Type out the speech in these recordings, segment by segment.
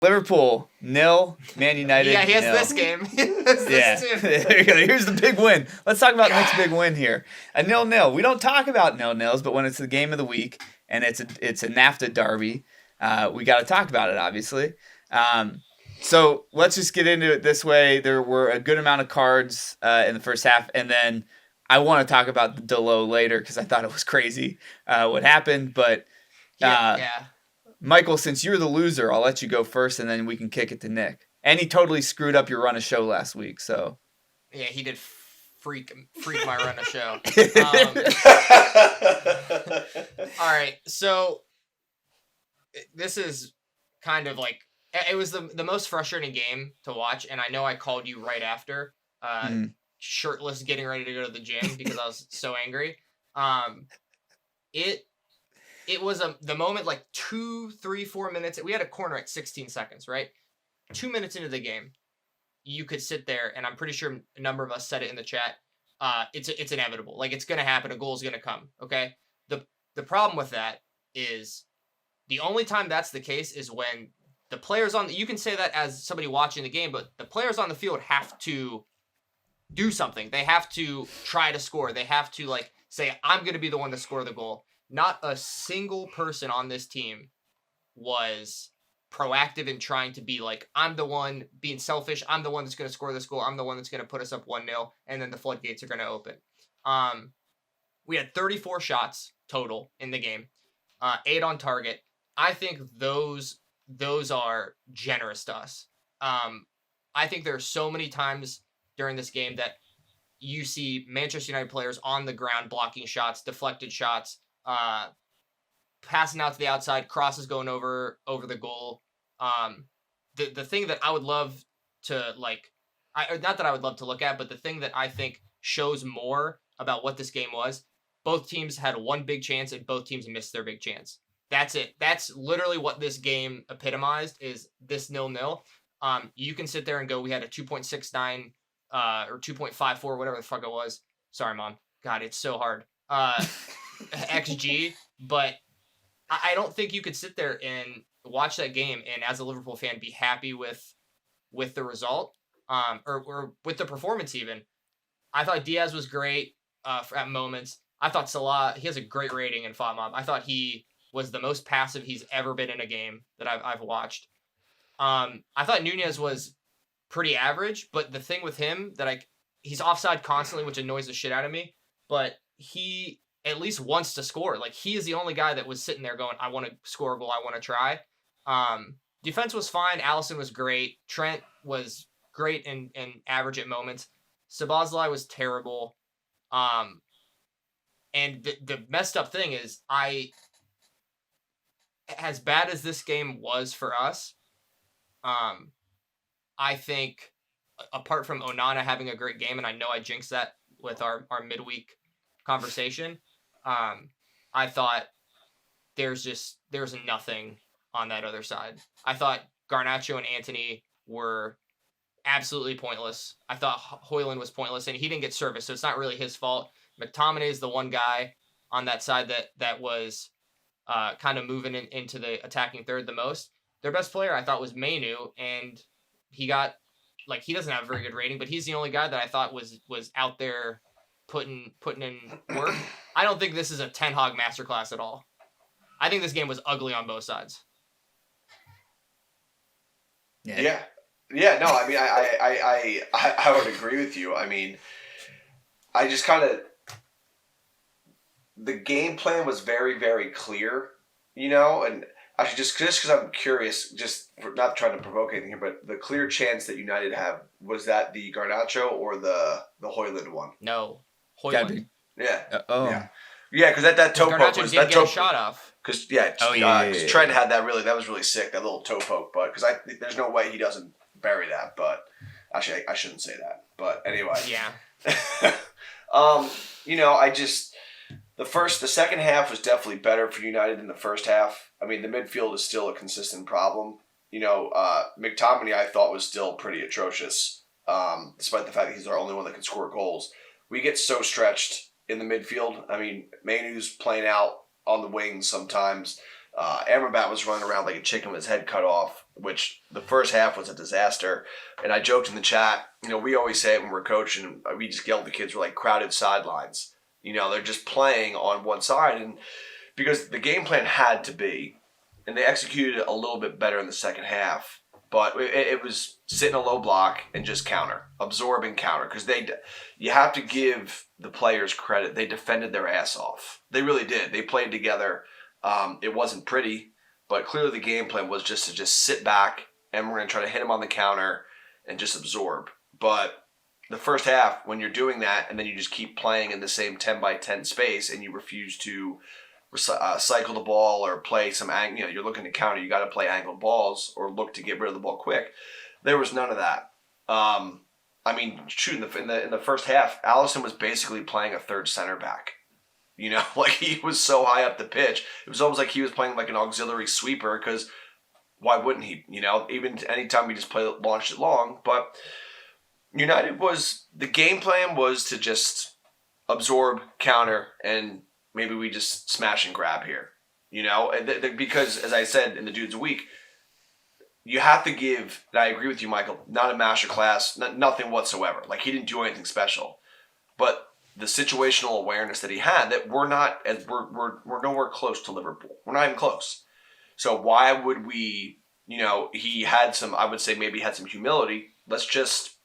Liverpool 0, Man United. Yeah, he has 0. this game. He has this too. There you go. Here's the big win. Let's talk about Nick's big win here. A 0-0. We don't talk about 0-0s, but when it's the game of the week and it's a NAFTA derby, we got to talk about it, obviously. So let's just get into it this way. There were a good amount of cards in the first half, and then I want to talk about the Delo later because I thought it was crazy what happened. But Yeah. Michael, since you're the loser, I'll let you go first, and then we can kick it to Nick. And he totally screwed up your run of show last week, so. Yeah, he did freak my run of show. All right, so this is kind of like, it was the most frustrating game to watch, and I know I called you right after, shirtless, getting ready to go to the gym because I was so angry. It was the moment, like 2, 3, 4 minutes. We had a corner at 16 seconds, right? 2 minutes into the game, you could sit there, and I'm pretty sure a number of us said it in the chat. It's inevitable. Like, it's gonna happen. A goal's gonna come. Okay. The problem with that is the only time that's the case is when the players you can say that as somebody watching the game, but the players on the field have to do something. They have to try to score. They have to say, I'm gonna be the one to score the goal. Not a single person on this team was proactive in trying to be like, I'm the one being selfish. I'm the one that's going to score this goal. I'm the one that's going to put us up 1-0, and then the floodgates are going to open. We had 34 shots total in the game, 8 on target. I think those are generous to us. I think there are so many times during this game that you see Manchester United players on the ground blocking shots, deflected shots, passing out to the outside, crosses going over the goal. The thing that I would love to not that I would love to look at, but the thing that I think shows more about what this game was, both teams had one big chance and both teams missed their big chance. That's it. That's literally what this game epitomized, is this 0-0. You can sit there and go, we had a 2.69 or 2.54, whatever the fuck it was. Sorry, Mom. God, it's so hard. XG, but I don't think you could sit there and watch that game and as a Liverpool fan be happy with the result, or with the performance even. I thought Diaz was great at moments. I thought Salah, he has a great rating in FOTMOB. I thought he was the most passive he's ever been in a game that I've watched. I thought Nunez was pretty average, but the thing with him he's offside constantly, which annoys the shit out of me, but he at least wants to score. Like, he is the only guy that was sitting there going, I want to score a goal, I want to try. Defense was fine. Alisson was great. Trent was great and average at moments. Szoboszlai was terrible. And the messed up thing is, as bad as this game was for us, I think apart from Onana having a great game, and I know I jinxed that with our midweek conversation, I thought there's nothing on that other side. I thought Garnacho and Antony were absolutely pointless. I thought Højlund was pointless, and he didn't get service, so it's not really his fault. McTominay is the one guy on that side that was kind of moving into the attacking third the most. Their best player, I thought, was Mainu, and he got, he doesn't have a very good rating, but he's the only guy that I thought was out there putting in work. I don't think this is a Ten Hag masterclass at all. I think this game was ugly on both sides. Yeah. No, I mean, I would agree with you. I mean, I just kind of, the game plan was very, very clear, and actually just because I'm curious, just not trying to provoke anything here, but the clear chance that United have, was that the Garnacho or the Højlund one? No, Højlund. Yeah. Yeah, because that toe poke was that toe shot off. Because Trent had that was really sick, that little toe poke, but because there's no way he doesn't bury that, but actually I shouldn't say that, but anyway. Yeah. The second half was definitely better for United than the first half. I mean, the midfield is still a consistent problem. McTominay I thought was still pretty atrocious, despite the fact that he's our only one that can score goals. We get so stretched in the midfield. I mean, Mainu's playing out on the wings sometimes. Amrabat was running around like a chicken with his head cut off, which the first half was a disaster. And I joked in the chat, we always say it when we're coaching, we just yell at the kids, we're like crowded sidelines. They're just playing on one side. And because the game plan had to be, and they executed it a little bit better in the second half, but it was sit in a low block and just counter, absorb and counter. Because you have to give the players credit. They defended their ass off. They really did. They played together. It wasn't pretty, but clearly the game plan was just to sit back and we're going to try to hit them on the counter and just absorb. But the first half, when you're doing that and then you just keep playing in the same 10 by 10 space and you refuse to cycle the ball or play some you're looking to counter, you got to play angled balls or look to get rid of the ball quick. There was none of that. Shooting in the first half, Allison was basically playing a third center back. Like he was so high up the pitch. It was almost like he was playing like an auxiliary sweeper because why wouldn't he? Even anytime he just launched it long. But United the game plan was to just absorb, counter, and maybe we just smash and grab here. Because as I said in the Dude's Week, you have to give, and I agree with you, Michael, not a master class, nothing whatsoever. Like he didn't do anything special. But the situational awareness that he had, that we're nowhere close to Liverpool. We're not even close. So why would we, he had some, I would say maybe had some humility. Let's just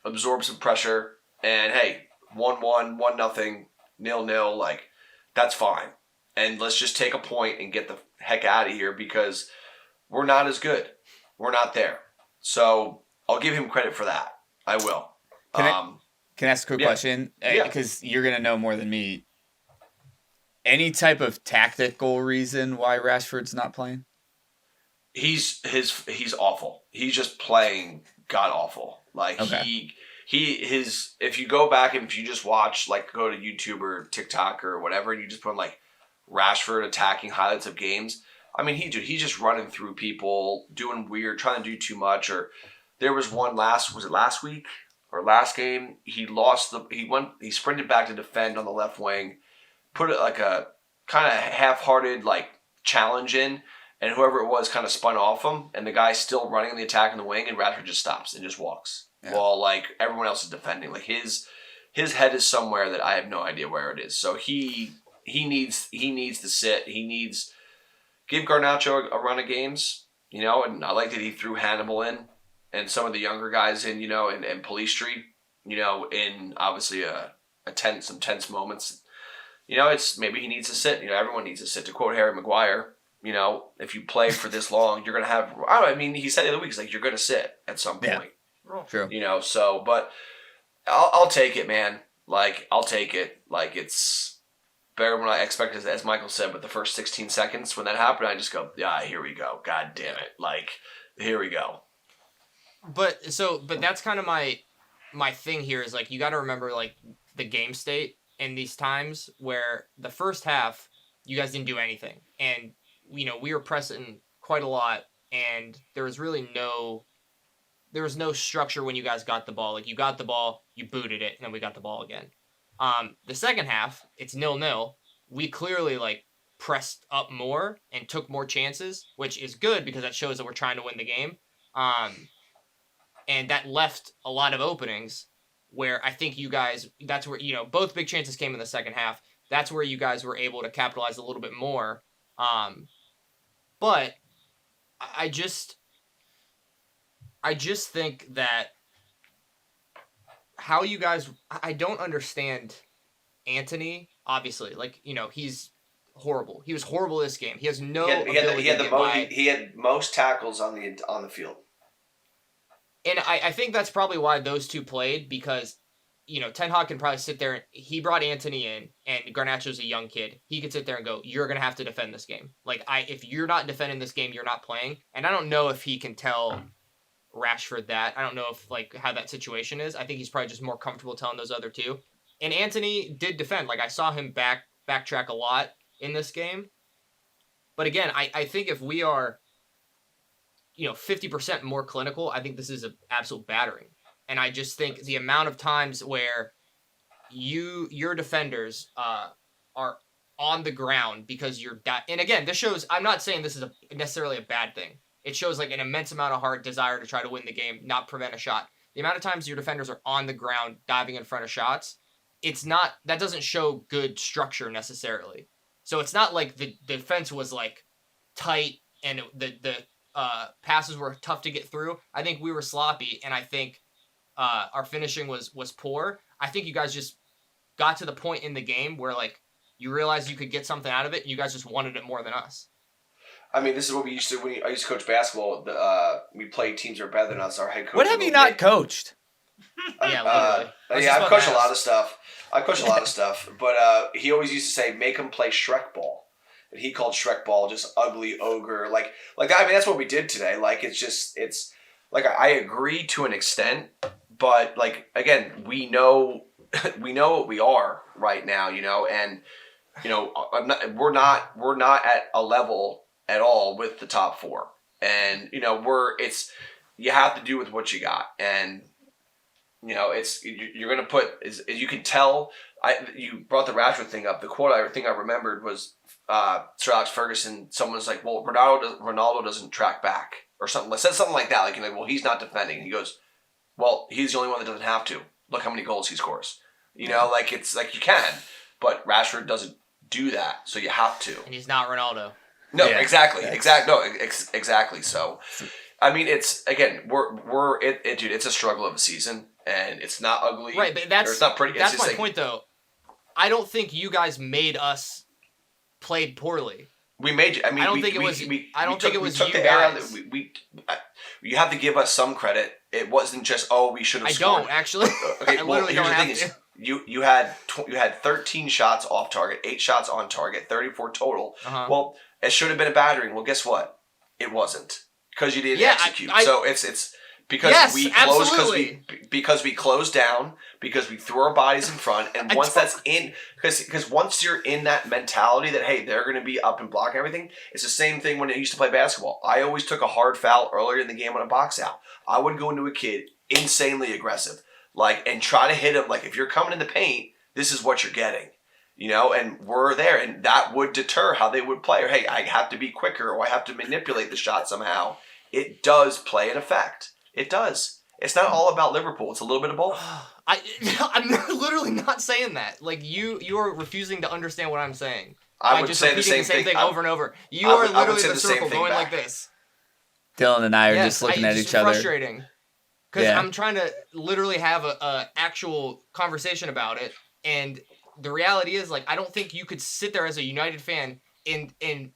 absorb some pressure and hey, 1-1, 1-0, 0-0, like that's fine. And let's just take a point and get the heck out of here because we're not as good. We're not there. So I'll give him credit for that. I will. Can I ask a quick question? Yeah. Because you're going to know more than me. Any type of tactical reason why Rashford's not playing? He's awful. He's just playing god awful. Like okay. If you go back and if you just watch, like go to YouTube or TikTok or whatever, and you just put in like Rashford attacking highlights of games, he's just running through people, doing weird, trying to do too much. Or there was one last week? Or last game, he sprinted back to defend on the left wing, put it like a kind of half-hearted like challenge in, and whoever it was kind of spun off him, and the guy's still running in the attack in the wing, and Rashford just stops and just walks while like everyone else is defending. Like his head is somewhere that I have no idea where it is. So he needs to sit. He needs give Garnacho a run of games, and I like that he threw Hannibal in. And some of the younger guys in, in Police Street, in obviously some tense moments. It's maybe he needs to sit. Everyone needs to sit. To quote Harry Maguire, if you play for this long, you're going to have, he said the other week, he's like, you're going to sit at some point. Yeah. True. But I'll take it, man. Like, I'll take it. Like, it's better than I expected, as Michael said, but the first 16 seconds when that happened, I just go, yeah, here we go. God damn it. Like, here we go. But that's kind of my thing here is like you got to remember like the game state in these times where the first half you guys didn't do anything and we were pressing quite a lot and there was no structure when you guys got the ball. Like you got the ball, you booted it, and then we got the ball again. The second half it's 0-0. We clearly like pressed up more and took more chances, which is good because that shows that we're trying to win the game. And that left a lot of openings where I think you guys, that's where, both big chances came in the second half. That's where you guys were able to capitalize a little bit more. But I just think that how you guys, I don't understand Anthony, obviously. Like, he's horrible. He was horrible this game. He has no ability. He had most tackles on the field. And I think that's probably why those two played because, Ten Hag can probably sit there. He brought Anthony in, and Garnacho's a young kid. He could sit there and go, you're going to have to defend this game. Like, if you're not defending this game, you're not playing. And I don't know if he can tell Rashford that. I don't know if, like, how that situation is. I think he's probably just more comfortable telling those other two. And Anthony did defend. Like, I saw him backtrack a lot in this game. But again, I think if we are 50% more clinical, I think this is an absolute battering. And I just think the amount of times where your defenders are on the ground because you're and again, this shows, I'm not saying this is necessarily a bad thing. It shows like an immense amount of heart, desire to try to win the game, not prevent a shot. The amount of times your defenders are on the ground diving in front of shots, that doesn't show good structure necessarily. So it's not like the defense was like tight and the passes were tough to get through. I think we were sloppy, and I think our finishing was poor. I think you guys just got to the point in the game where like you realized you could get something out of it, and you guys just wanted it more than us. I mean, this is what we used to. I used to coach basketball. We played teams that are better than us. Our head coach. What have you not coached? Yeah, literally. I've coached a lot of stuff. But he always used to say, "Make them play Shrek ball," and he called Shrek ball just ugly ogre. Like I mean, that's what we did today. Like it's like I agree to an extent, but like again, we know what we are right now, and we're not at a level at all with the top four, and you have to do with what you got, and you're gonna put as you can tell. You brought the Rashford thing up. The quote I remembered was Sir Alex Ferguson. Someone's like, "Well, Ronaldo doesn't track back," or something. Said something like that. Like, well, he's not defending. He goes, "Well, he's the only one that doesn't have to. Look how many goals he scores." Like it's like you can, but Rashford doesn't do that, so you have to. And he's not Ronaldo. No, yeah, exactly. So, I mean, it's again, dude. It's a struggle of a season, and it's not ugly, right? But it's not pretty. That's my like, point, though. I don't think you guys made us play poorly. We made you. I mean, I don't think it was you guys. You have to give us some credit. It wasn't just we should have. I don't actually. Okay, I literally don't have to. You had 13 shots off target, 8 shots on target, 34 total. Uh-huh. Well, it should have been a battering. Well, guess what? It wasn't because you didn't execute. So it's because because we closed down, because we threw our bodies in front, and once that's in, because once you're in that mentality that hey, they're going to be up and blocking everything, it's the same thing when I used to play basketball. I always took a hard foul earlier in the game on a box out. I would go into a kid insanely aggressive. And try to hit him. Like, if you're coming in the paint, this is what you're getting, and we're there. And that would deter how they would play. Or, hey, I have to be quicker, or I have to manipulate the shot somehow. It does play an effect. It does. It's not all about Liverpool. It's a little bit of both. I'm literally not saying that. Like, you are refusing to understand what I'm saying. I would say the same thing over and over. You are literally in the circle going like this. Dylan and I are just looking at each other. It's frustrating. Because I'm trying to literally have a actual conversation about it, and the reality is, like, I don't think you could sit there as a United fan and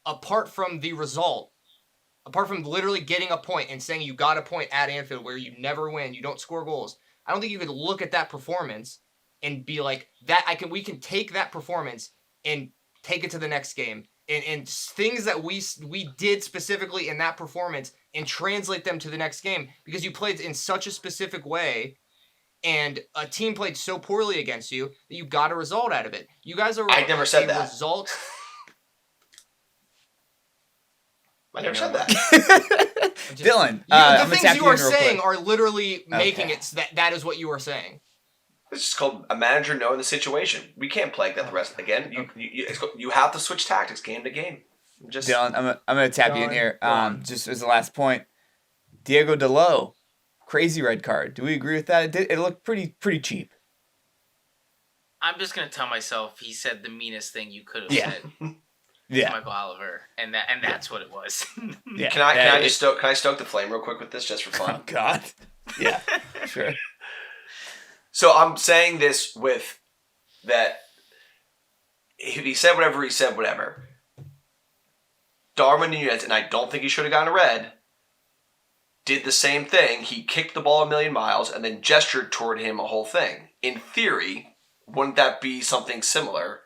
apart from the result, apart from literally getting a point and saying you got a point at Anfield where you never win, you don't score goals, I don't think you could look at that performance and be like, we can take that performance and take it to the next game. And things that we did specifically in that performance and translate them to the next game because you played in such a specific way and a team played so poorly against you that you got a result out of it. You guys are I never said that. Result. I never said that. Dylan, the things you are saying are literally making it that is what you are saying. It's just called a manager knowing the situation. We can't play like that the rest. Again, you have to switch tactics game to game. Dylan, I'm going to tap you in here. Just as the last point, Diego Dalot, crazy red card. Do we agree with that? It looked pretty cheap. I'm just going to tell myself he said the meanest thing you could have said. Yeah. Michael Oliver, and that's what it was. Yeah. Can I stoke the flame real quick with this just for fun? Oh God. Yeah. Sure. So I'm saying this with that. If he said whatever. Darwin Nunez, and I don't think he should have gotten a red, did the same thing. He kicked the ball a million miles and then gestured toward him a whole thing. In theory, wouldn't that be something similar?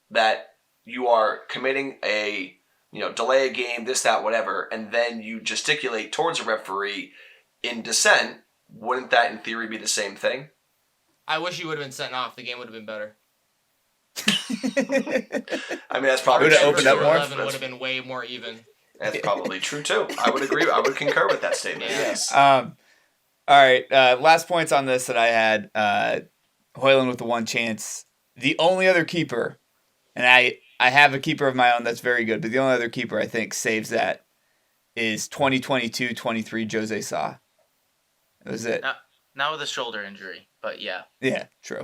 That you are committing a, delay a game, this, that, whatever, and then you gesticulate towards a referee in dissent. Wouldn't that, in theory, be the same thing? I wish you would have been sent off. The game would have been better. I mean, that's probably true. Opened up more. 11 would have been way more even. That's probably true, too. I would agree. I would concur with that statement. Yes. All right. Last points on this that I had. Hoyland with the one chance. The only other keeper And I have a keeper of my own that's very good, but the only other keeper I think saves that is 2022-23 Jose Sa. That was it. Not with a shoulder injury, but yeah. Yeah, true.